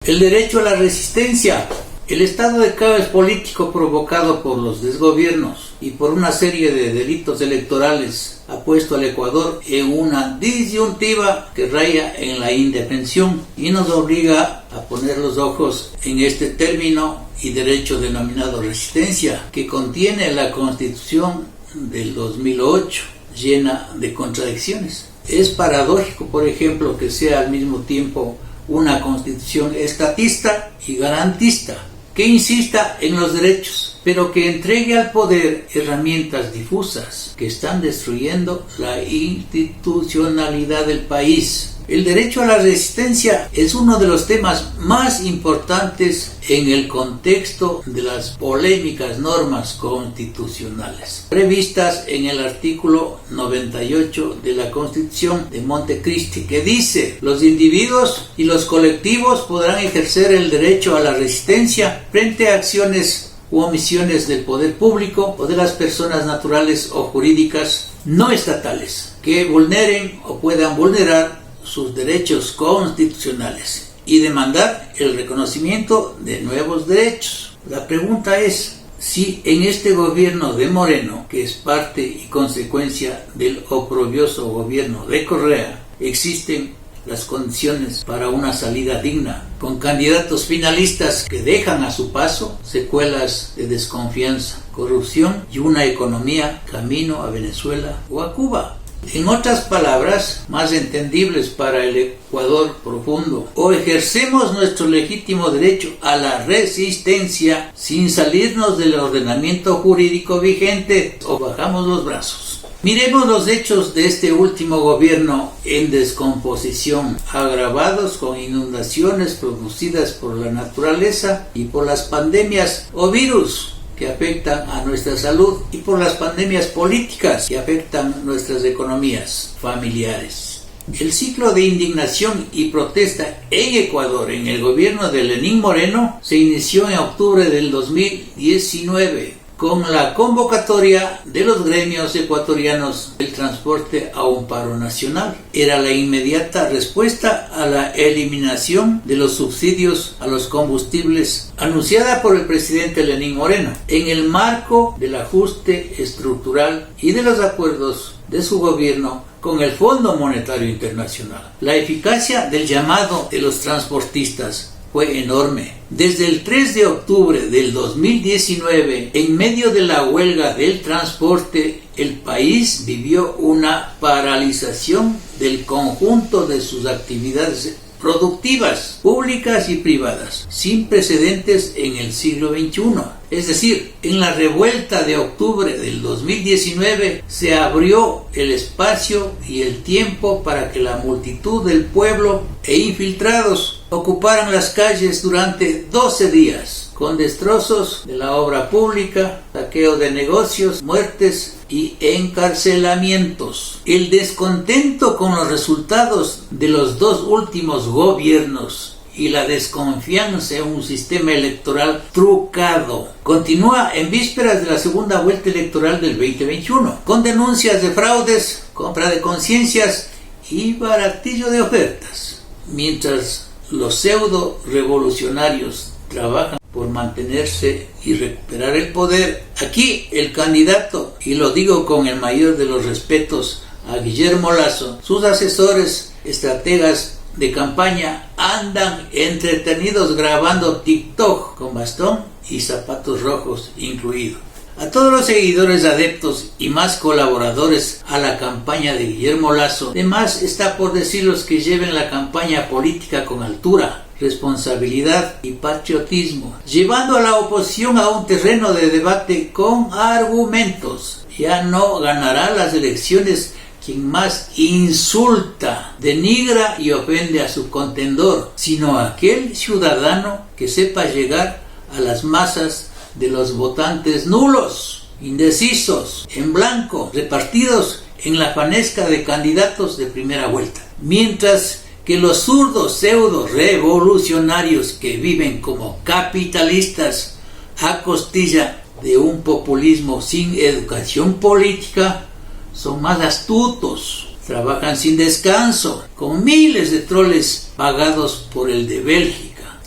El derecho a la resistencia. El estado de caos político provocado por los desgobiernos y por una serie de delitos electorales ha puesto al Ecuador en una disyuntiva que raya en la indefensión y nos obliga a poner los ojos en este término y derecho denominado resistencia, que contiene la Constitución del 2008, llena de contradicciones. Es paradójico, por ejemplo, que sea al mismo tiempo una Constitución estatista y garantista, que insista en los derechos, pero que entregue al poder herramientas difusas que están destruyendo la institucionalidad del país. El derecho a la resistencia es uno de los temas más importantes en el contexto de las polémicas normas constitucionales previstas en el artículo 98 de la Constitución de Montecristi, que dice: los individuos y los colectivos podrán ejercer el derecho a la resistencia frente a acciones u omisiones del poder público o de las personas naturales o jurídicas no estatales que vulneren o puedan vulnerar sus derechos constitucionales y demandar el reconocimiento de nuevos derechos. La pregunta es si en este gobierno de Moreno, que es parte y consecuencia del oprobioso gobierno de Correa, existen las condiciones para una salida digna, con candidatos finalistas que dejan a su paso secuelas de desconfianza, corrupción y una economía camino a Venezuela o a Cuba. En otras palabras, más entendibles para el Ecuador profundo: o ejercemos nuestro legítimo derecho a la resistencia sin salirnos del ordenamiento jurídico vigente, o bajamos los brazos. Miremos los hechos de este último gobierno en descomposición, agravados con inundaciones producidas por la naturaleza y por las pandemias o virus que afectan a nuestra salud y por las pandemias políticas que afectan nuestras economías familiares. El ciclo de indignación y protesta en Ecuador en el gobierno de Lenín Moreno se inició en octubre del 2019 con la convocatoria de los gremios ecuatorianos del transporte a un paro nacional. Era la inmediata respuesta a la eliminación de los subsidios a los combustibles anunciada por el presidente Lenín Moreno en el marco del ajuste estructural y de los acuerdos de su gobierno con el Fondo Monetario Internacional. La eficacia del llamado de los transportistas fue enorme. Desde el 3 de octubre del 2019, en medio de la huelga del transporte, el país vivió una paralización del conjunto de sus actividades productivas, públicas y privadas, sin precedentes en el siglo XXI. Es decir, en la revuelta de octubre del 2019 se abrió el espacio y el tiempo para que la multitud del pueblo e infiltrados ocuparan las calles durante 12 días, con destrozos de la obra pública, saqueo de negocios, muertes y encarcelamientos. El descontento con los resultados de los dos últimos gobiernos y la desconfianza en un sistema electoral trucado continúa en vísperas de la segunda vuelta electoral del 2021, con denuncias de fraudes, compra de conciencias y baratillo de ofertas. Mientras los pseudo revolucionarios trabajan por mantenerse y recuperar el poder, aquí el candidato, y lo digo con el mayor de los respetos a Guillermo Lasso, sus asesores, estrategas de campaña andan entretenidos grabando TikTok con bastón y zapatos rojos incluidos. A todos los seguidores, adeptos y más colaboradores a la campaña de Guillermo Lasso, además está por decirlos que lleven la campaña política con altura, responsabilidad y patriotismo, llevando a la oposición a un terreno de debate con argumentos. Ya no ganará las elecciones quien más insulta, denigra y ofende a su contendor, sino aquel ciudadano que sepa llegar a las masas de los votantes nulos, indecisos, en blanco, repartidos en la fanesca de candidatos de primera vuelta. Mientras que los zurdos pseudo revolucionarios que viven como capitalistas a costilla de un populismo sin educación política son más astutos, trabajan sin descanso, con miles de troles pagados por el de Bélgica,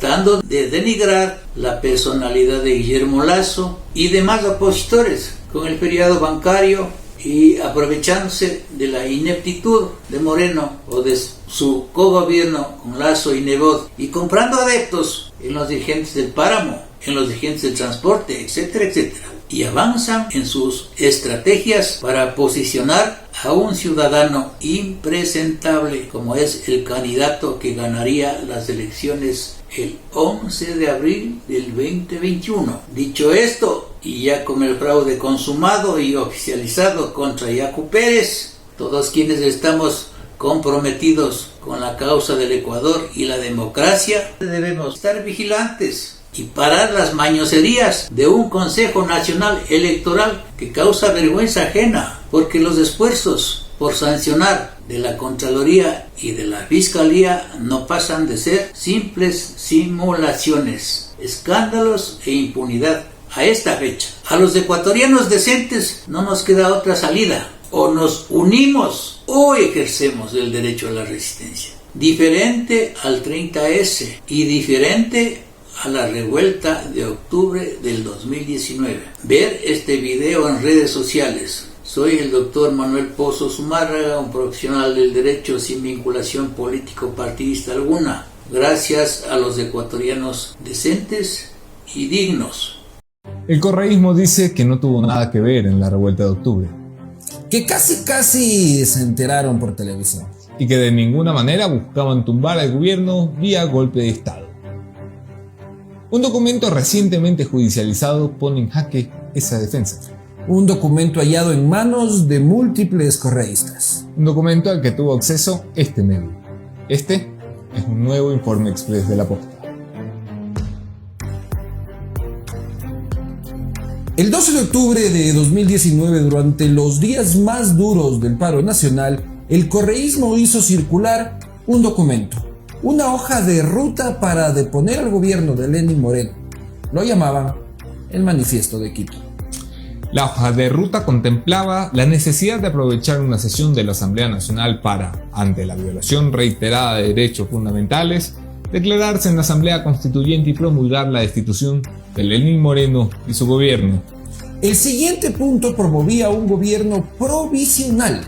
tratando de denigrar la personalidad de Guillermo Lasso y demás opositores con el feriado bancario y aprovechándose de la ineptitud de Moreno o de su cogobierno con Lasso y Nebot y comprando adeptos en los dirigentes del páramo, en los dirigentes del transporte, etcétera, etcétera. Y avanzan en sus estrategias para posicionar a un ciudadano impresentable como es el candidato que ganaría las elecciones el 11 de abril del 2021. Dicho esto, y ya con el fraude consumado y oficializado contra Yacu Pérez, todos quienes estamos comprometidos con la causa del Ecuador y la democracia, debemos estar vigilantes y parar las mañoserías de un Consejo Nacional Electoral que causa vergüenza ajena, porque los esfuerzos por sancionar de la Contraloría y de la Fiscalía no pasan de ser simples simulaciones, escándalos e impunidad. A esta fecha, a los ecuatorianos decentes no nos queda otra salida: o nos unimos o ejercemos el derecho a la resistencia. Diferente al 30S y diferente a la revuelta de octubre del 2019. Ver este video en redes sociales. Soy el doctor Manuel Pozo Zumárraga, un profesional del derecho sin vinculación político-partidista alguna. Gracias a los ecuatorianos decentes y dignos. El correísmo dice que no tuvo nada que ver en la revuelta de octubre. Que casi se enteraron por televisión. Y que de ninguna manera buscaban tumbar al gobierno vía golpe de Estado. Un documento recientemente judicializado pone en jaque esa defensa. Un documento hallado en manos de múltiples correístas. Un documento al que tuvo acceso este medio. Este es un nuevo informe express de La Posta. El 12 de octubre de 2019, durante los días más duros del paro nacional, el correísmo hizo circular un documento, una hoja de ruta para deponer al gobierno de Lenín Moreno. Lo llamaban el Manifiesto de Quito. La hoja de ruta contemplaba la necesidad de aprovechar una sesión de la Asamblea Nacional para, ante la violación reiterada de derechos fundamentales, declararse en la Asamblea Constituyente y promulgar la destitución de Lenín Moreno y su gobierno. El siguiente punto promovía un gobierno provisional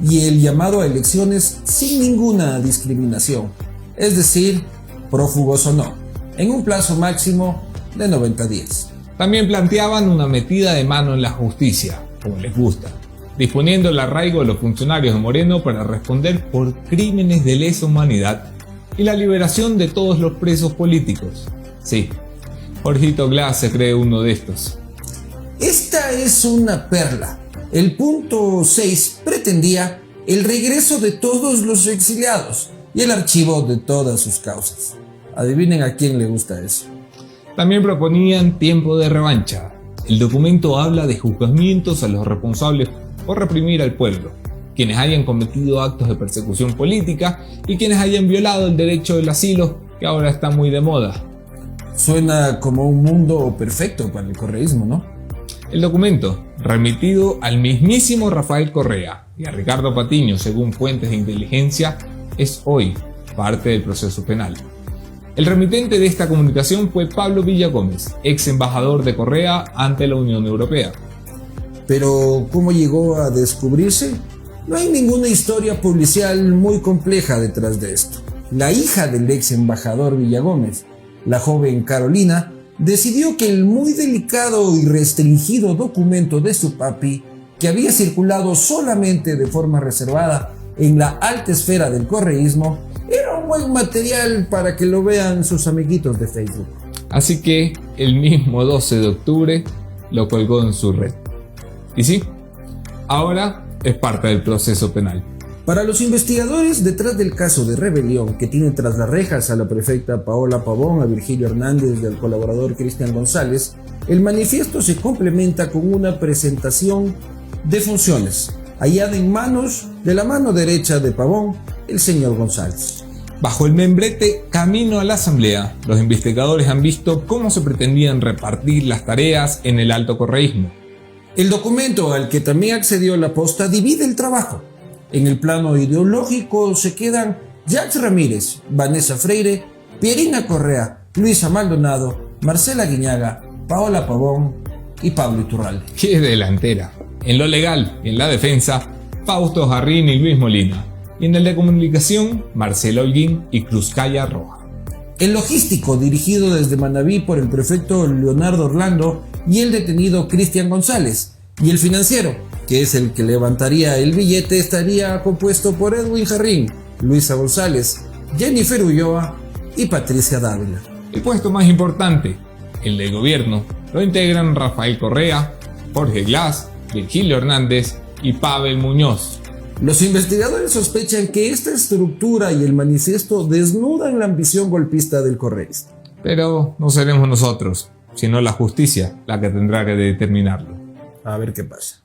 y el llamado a elecciones sin ninguna discriminación, es decir, prófugos o no, en un plazo máximo de 90 días. También planteaban una metida de mano en la justicia, como les gusta, disponiendo el arraigo de los funcionarios de Moreno para responder por crímenes de lesa humanidad y la liberación de todos los presos políticos. Sí, Jorgito Glass se cree uno de estos. Esta es una perla. El punto 6 pretendía el regreso de todos los exiliados y el archivo de todas sus causas. Adivinen a quién le gusta eso. También proponían tiempo de revancha. El documento habla de juzgamientos a los responsables por reprimir al pueblo, quienes hayan cometido actos de persecución política y quienes hayan violado el derecho del asilo, que ahora está muy de moda. Suena como un mundo perfecto para el correísmo, ¿no? El documento, remitido al mismísimo Rafael Correa y a Ricardo Patiño según fuentes de inteligencia, es hoy parte del proceso penal. El remitente de esta comunicación fue Pablo Villagómez, ex embajador de Correa ante la Unión Europea. Pero, ¿cómo llegó a descubrirse? No hay ninguna historia policial muy compleja detrás de esto. La hija del ex embajador Villagómez, la joven Carolina, decidió que el muy delicado y restringido documento de su papi, que había circulado solamente de forma reservada en la alta esfera del correísmo, era un buen material para que lo vean sus amiguitos de Facebook. Así que el mismo 12 de octubre lo colgó en su red. Y sí, ahora es parte del proceso penal. Para los investigadores detrás del caso de rebelión que tiene tras las rejas a la prefecta Paola Pavón, a Virgilio Hernández y al colaborador Cristian González, el manifiesto se complementa con una presentación de funciones hallada en manos de la mano derecha de Pavón, el señor González. Bajo el membrete Camino a la Asamblea, los investigadores han visto cómo se pretendían repartir las tareas en el alto correísmo. El documento al que también accedió La Posta divide el trabajo. En el plano ideológico se quedan Jacques Ramírez, Vanessa Freire, Pierina Correa Luisa Maldonado, Marcela Guiñaga, Paola Pavón y Pablo Iturralde. ¡Qué delantera! En lo legal y en la defensa, Fausto Jarrín y Luis Molina. Y en el de comunicación, Marcelo Holguín y Cruzcaya Roja. El logístico, dirigido desde Manabí por el prefecto Leonardo Orlando y el detenido Cristian González. Y el financiero, que es el que levantaría el billete, estaría compuesto por Edwin Jarrín, Luisa González, Jennifer Ulloa y Patricia Dávila. El puesto más importante, el de gobierno, lo integran Rafael Correa, Jorge Glass, Virgilio Hernández y Pavel Muñoz. Los investigadores sospechan que esta estructura y el manifiesto desnudan la ambición golpista del correísta. Pero no seremos nosotros, sino la justicia la que tendrá que determinarlo. A ver qué pasa.